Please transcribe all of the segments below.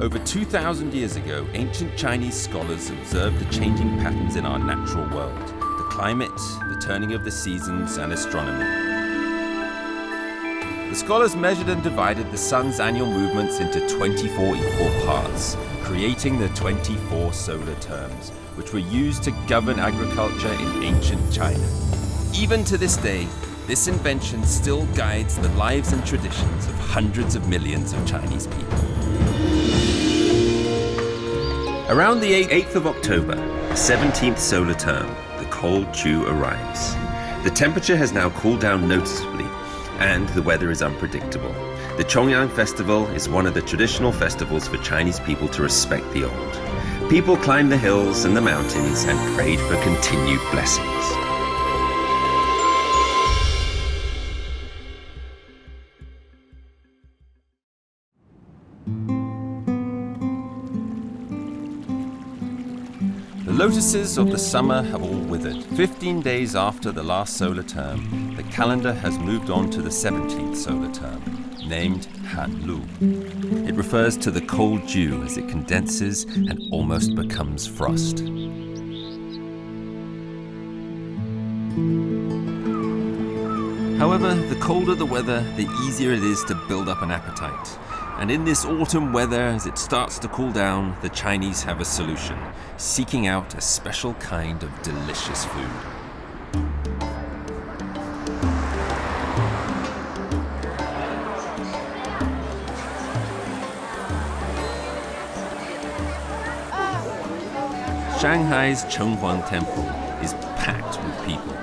Over 2,000 years ago, ancient Chinese scholars observed the changing patterns in our natural world, the climate, the turning of the seasons, and astronomy. The scholars measured and divided the sun's annual movements into 24 equal parts, creating the 24 solar terms, which were used to govern agriculture in ancient China. Even to this day, this invention still guides the lives and traditions of hundreds of millions of Chinese people. Around the 8th of October, the 17th solar term, the cold dew arrives. The temperature has now cooled down noticeably, and the weather is unpredictable. The Chongyang Festival is one of the traditional festivals for Chinese people to respect the old. People climbed the hills and the mountains and prayed for continued blessings. The lotuses of the summer have all withered. 15 days after the last solar term, the calendar has moved on to the 17th solar term, named Hanlu. It refers to the cold dew as it condenses and almost becomes frost. However, the colder the weather, the easier it is to build up an appetite. And in this autumn weather, as it starts to cool down, the Chinese have a solution, seeking out a special kind of delicious food. Shanghai's Chenghuang Temple is packed with people.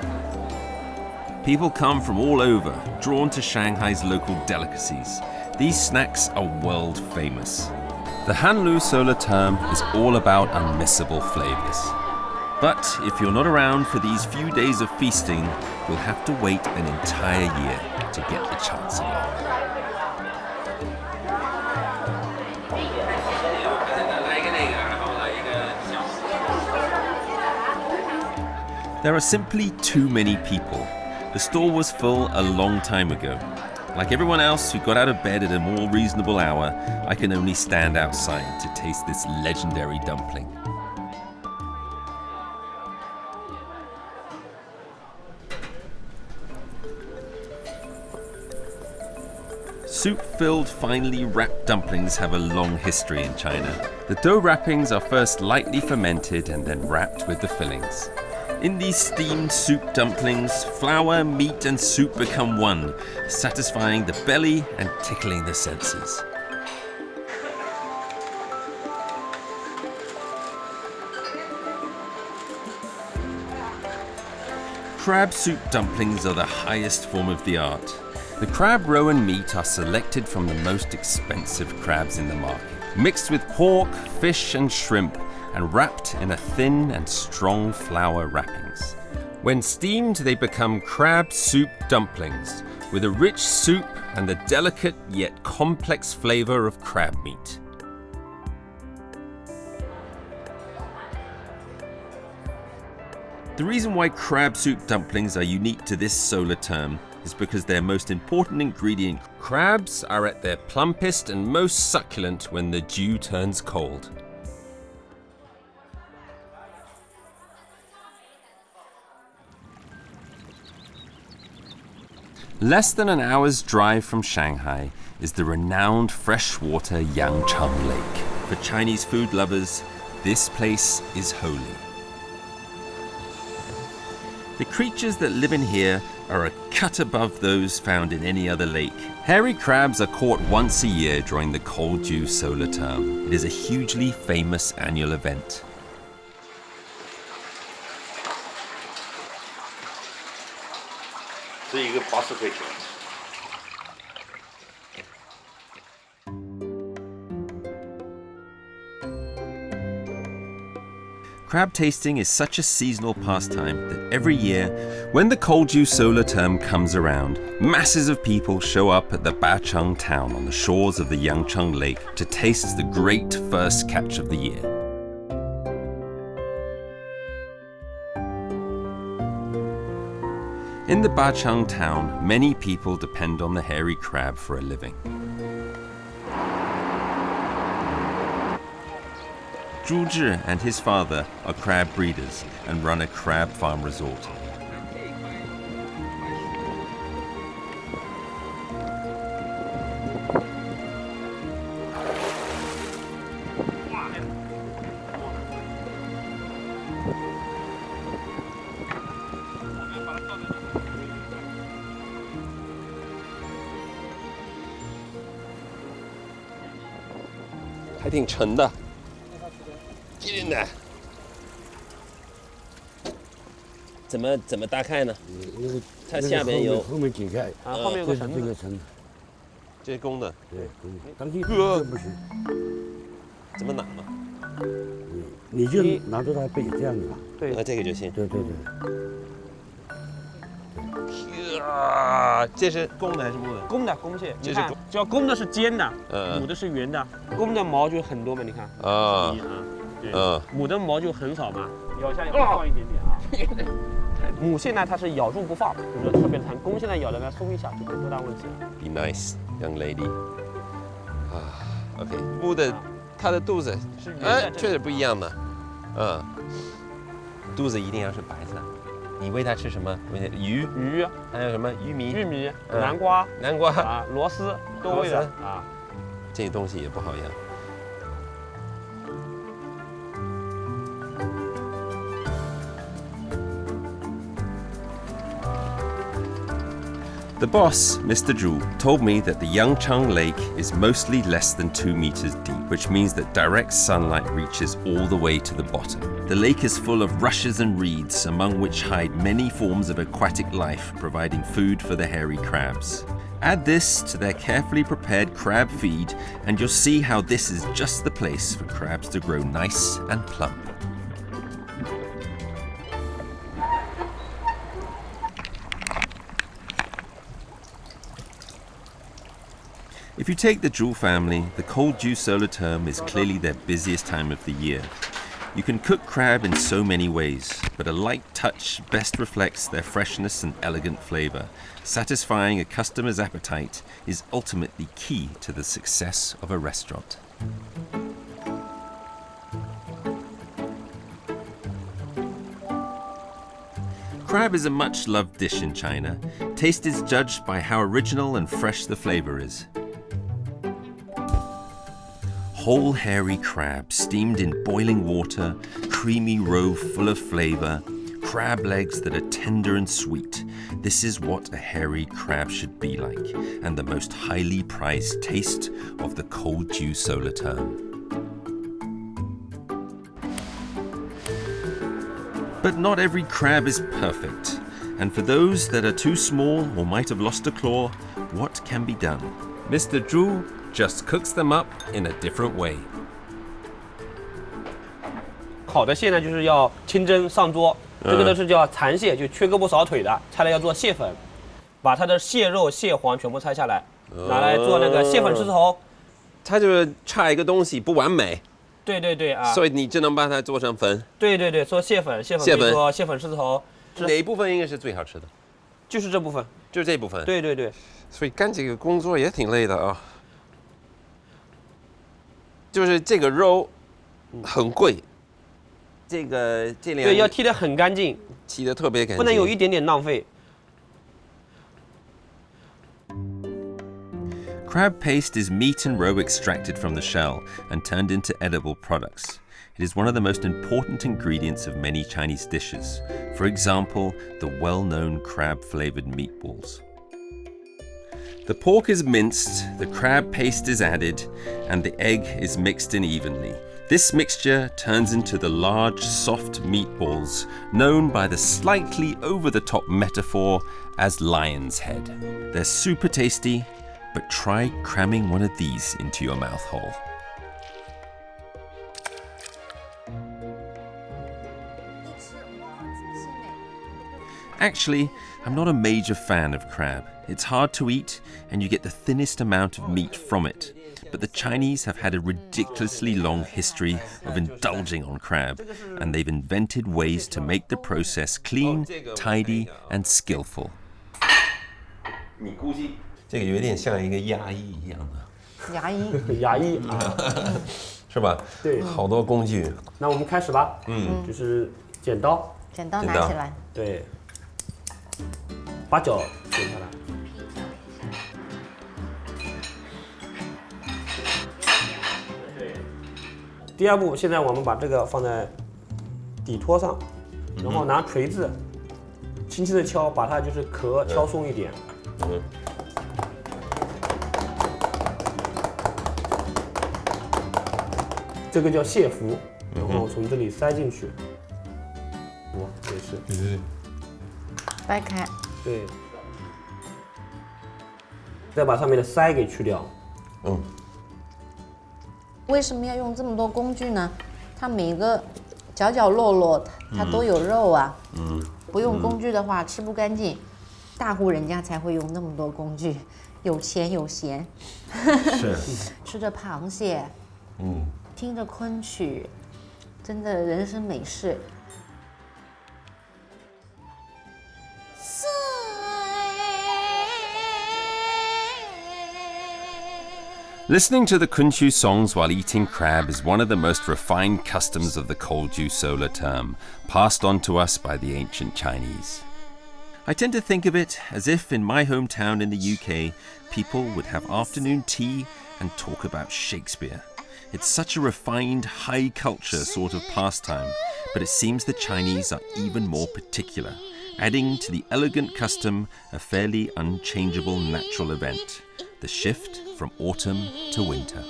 People come from all over, drawn to Shanghai's local delicacies. These snacks are world famous. The Hanlu solar term is all about unmissable flavors. But if you're not around for these few days of feasting, you'll have to wait an entire year to get the chance again. There are simply too many people. The store was full a long time ago. Like everyone else who got out of bed at a more reasonable hour, I can only stand outside to taste this legendary dumpling. Soup-filled, finely wrapped dumplings have a long history in China. The dough wrappings are first lightly fermented and then wrapped with the fillings. In these steamed soup dumplings, flour, meat, and soup become one, satisfying the belly and tickling the senses. Crab soup dumplings are the highest form of the art. The crab roe and meat are selected from the most expensive crabs in the market, mixed with pork, fish, and shrimp, and wrapped in a thin and strong flour wrappings. When steamed, they become crab soup dumplings, with a rich soup and the delicate yet complex flavor of crab meat. The reason why crab soup dumplings are unique to this solar term is because their most important ingredient, crabs, are at their plumpest and most succulent when the dew turns cold. Less than an hour's drive from Shanghai is the renowned freshwater Yangcheng Lake. For Chinese food lovers, this place is holy. The creatures that live in here are a cut above those found in any other lake. Hairy crabs are caught once a year during the cold dew solar term. It is a hugely famous annual event. Crab tasting is such a seasonal pastime that every year, when the cold dew solar term comes around, masses of people show up at the Bacheng town on the shores of the Yangcheng Lake to taste the great first catch of the year. In the Bacheng town, many people depend on the hairy crab for a living. Zhu Zhi and his father are crab breeders and run a crab farm resort. I think 沉的，进来。怎么打开呢？它下边有后面解开，后面有个绳子，这个绳子，这是公的，对，当心这不行。怎么拿嘛？你就拿着它背这样子吧。对，这个就行。对。这是公的还是母的？公的公蟹，这是只要公的是尖的，母的是圆的。公的毛就很多嘛，你看。对，母的毛就很少嘛，咬下也会放一点点啊。母蟹呢，它是咬住不放，就是特别疼。公蟹呢，咬的呢松一下就没多大问题了。Be nice, young lady. OK， 母的，它的肚子是确实不一样的，肚子一定要是白色。你喂它吃什么？鱼，还有什么玉米、南瓜啊，螺丝都喂的啊。这些东西也不好养。The boss, Mr. Zhu, told me that the Yangcheng Lake is mostly less than 2 meters deep, which means that direct sunlight reaches all the way to the bottom. The lake is full of rushes and reeds, among which hide many forms of aquatic life, providing food for the hairy crabs. Add this to their carefully prepared crab feed, and you'll see how this is just the place for crabs to grow nice and plump. If you take the Zhu family, the cold dew solar term is clearly their busiest time of the year. You can cook crab in so many ways, but a light touch best reflects their freshness and elegant flavor. Satisfying a customer's appetite is ultimately key to the success of a restaurant. Crab is a much-loved dish in China. Taste is judged by how original and fresh the flavor is. Whole hairy crab steamed in boiling water, creamy roe full of flavor, crab legs that are tender and sweet. This is what a hairy crab should be like, and the most highly prized taste of the cold dew solar term. But not every crab is perfect, and for those that are too small or might have lost a claw, what can be done? Mr. Zhu just cooks them up in a different way. 烤的蟹呢，就是要清蒸上桌，这个呢是叫残蟹，就缺胳膊少腿的，拆来要做蟹粉，把它的蟹肉、蟹黄全部拆下来，拿来做那个蟹粉狮子头。它就是差一个东西不完美。对啊，所以你只能把它做成粉。对，做蟹粉可以做蟹粉狮子头。哪一部分应该是最好吃的？就是这部分，就这部分。对。所以干这个工作也挺累的啊。就是这个肉很贵，这两对要剔得很干净，剔得特别干净，不能有一点点浪费。Crab paste is meat and roe extracted from the shell and turned into edible products. It is one of the most important ingredients of many Chinese dishes. For example, the well-known crab-flavored meatballs. The pork is minced, the crab paste is added, and the egg is mixed in evenly. This mixture turns into the large, soft meatballs, known by the slightly over-the-top metaphor as lion's head. They're super tasty, but try cramming one of these into your mouth hole. Actually, I'm not a major fan of crab. It's hard to eat, and you get the thinnest amount of meat from it. But the Chinese have had a ridiculously long history of indulging on crab, and they've invented ways to make the process clean, tidy, and skillful. 你估计这个有点像一个牙医一样的。牙医啊，是吧？对，好多工具。那我们开始吧。就是剪刀，剪刀拿起来，对，把脚剪下来。第二步，现在我们把这个放在底托上，然后拿锤子轻轻的敲，把它就是壳敲松一点。这个叫蟹服，然后从这里塞进去。哇，也是。掰开。对。再把上面的鳃给去掉。为什么要用这么多工具呢？它每一个角角落落它都有肉啊。不用工具的话吃不干净，大户人家才会用那么多工具，有钱有闲。是。吃着螃蟹，听着昆曲，真的人生美事。Listening to the Kunshan songs while eating crab is one of the most refined customs of the Kolju solar term, passed on to us by the ancient Chinese. I tend to think of it as if in my hometown in the UK, people would have afternoon tea and talk about Shakespeare. It's such a refined, high culture sort of pastime, but it seems the Chinese are even more particular, adding to the elegant custom a fairly unchangeable natural event, the shift from autumn to winter.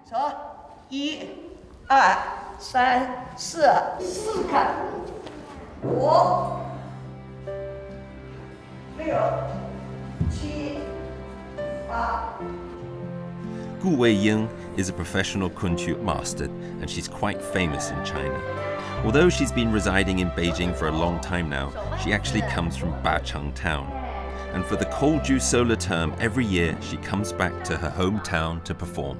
So, 1、2、3、4看，5、6、7、8。 Gu Weiying is a professional Kunshan master, and she's quite famous in China. Although she's been residing in Beijing for a long time now, she actually comes from Bacheng town. And for the Kolju solar term every year, she comes back to her hometown to perform.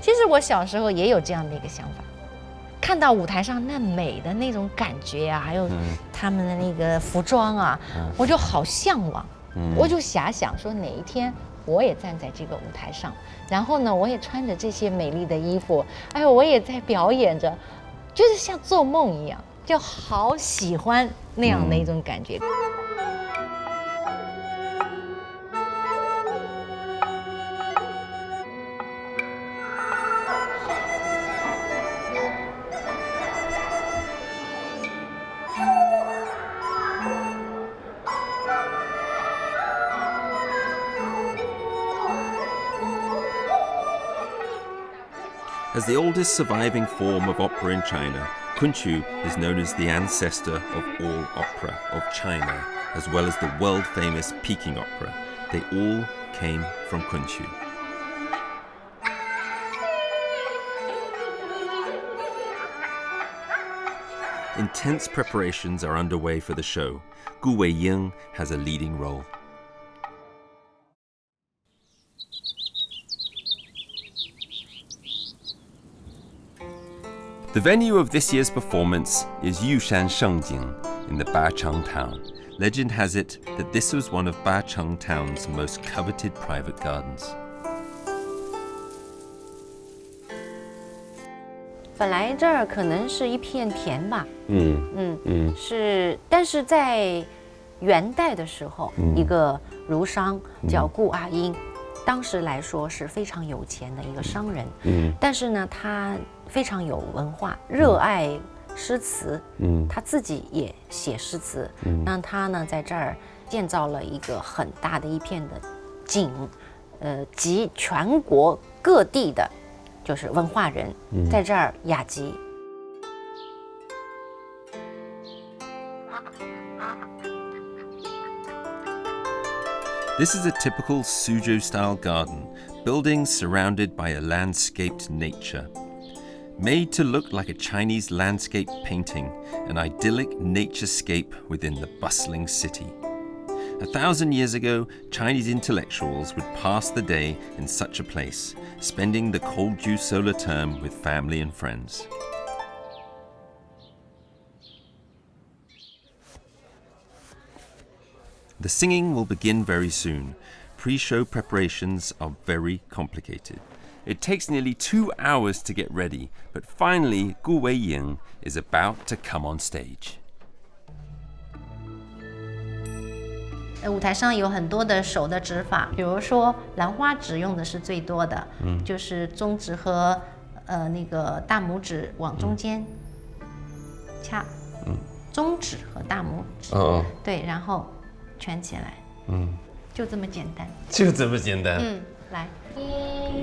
其实我小时候也有这样的一个想法，看到舞台上那美的那种感觉啊，还有他们的那个服装啊，我就好向往。我就遐想说哪一天我也站在这个舞台上，然后呢，我也穿着这些美丽的衣服，哎呦，我也在表演着，就是像做梦一样，就好喜欢那样的一种感觉。As the oldest surviving form of opera in China, Kunshan is known as the ancestor of all opera of China, as well as the world-famous Peking opera. They all came from Kunshan. Intense preparations are underway for the show. Gu Weiying has a leading role. The venue of this year's performance is Yushan Shengjing in the Bacheng town. Legend has it that this was one of Bacheng town's most coveted private gardens. 本来这儿可能是一片田吧，是，但是在元代的时候，一个儒商叫顾阿英，当时来说是非常有钱的一个商人，但是呢，他非常有文化，热爱诗词，他自己也写诗词，让他呢在这儿建造了一个很大的一片的景，集全国各地的，就是文化人在这儿雅集。This is a typical Suzhou-style garden, buildings surrounded by a landscaped nature. Made to look like a Chinese landscape painting, an idyllic naturescape within the bustling city. 1,000 years ago, Chinese intellectuals would pass the day in such a place, spending the Kolju solar term with family and friends. The singing will begin very soon. Pre-show preparations are very complicated. It takes nearly 2 hours to get ready, but finally Gu Weiying is about to come on stage. 舞台上有很多的手的指法，比如说兰花指用的是最多的，就是中指和那个大拇指往中间掐，中指和大拇指，对，然后圈起来，就这么简单，就这么简单。来，1、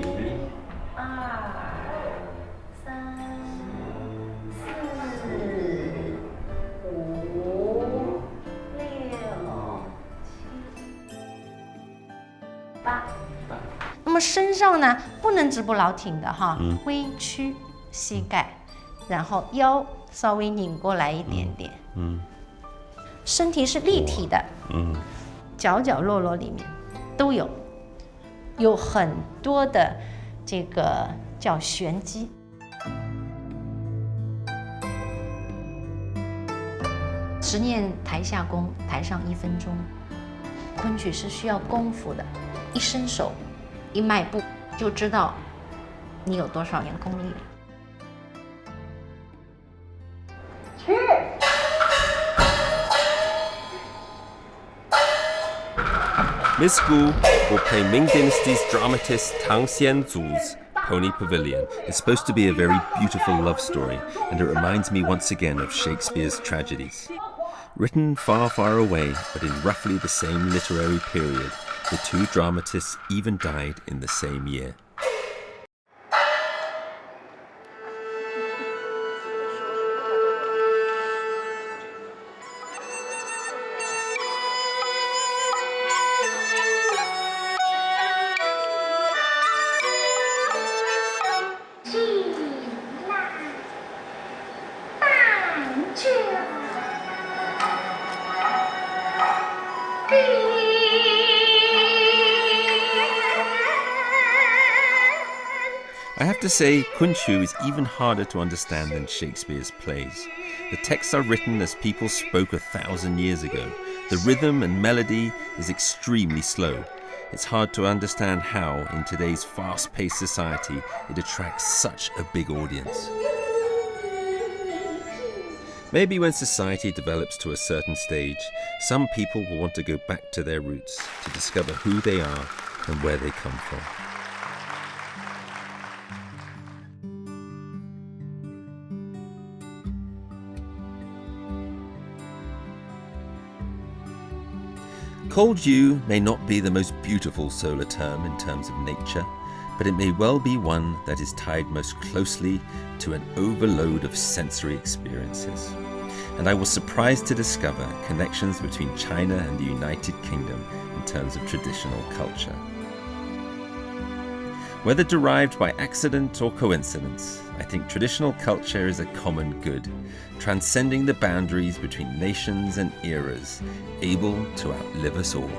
2、3、4、5、6、7、8。那么身上呢，不能直不老挺的哈，微屈膝盖，然后腰稍微拧过来一点点，身体是立体的，角角落落里面都有很多的这个叫玄机。10年台下功，台上1分钟。昆曲是需要功夫的，一伸手，一迈步，就知道你有多少年功力了。Miss Gu will play Ming Dynasty's dramatist Tang Xianzu's Pony Pavilion. It's supposed to be a very beautiful love story, and it reminds me once again of Shakespeare's tragedies. Written far, far away, but in roughly the same literary period, the two dramatists even died in the same year. I have to say, Kunshan is even harder to understand than Shakespeare's plays. The texts are written as people spoke 1,000 years ago. The rhythm and melody is extremely slow. It's hard to understand how, in today's fast-paced society, it attracts such a big audience. Maybe when society develops to a certain stage, some people will want to go back to their roots to discover who they are and where they come from. Cold dew may not be the most beautiful solar term in terms of nature, but it may well be one that is tied most closely to an overload of sensory experiences. And I was surprised to discover connections between China and the United Kingdom in terms of traditional culture. Whether derived by accident or coincidence, I think traditional culture is a common good, transcending the boundaries between nations and eras, able to outlive us all.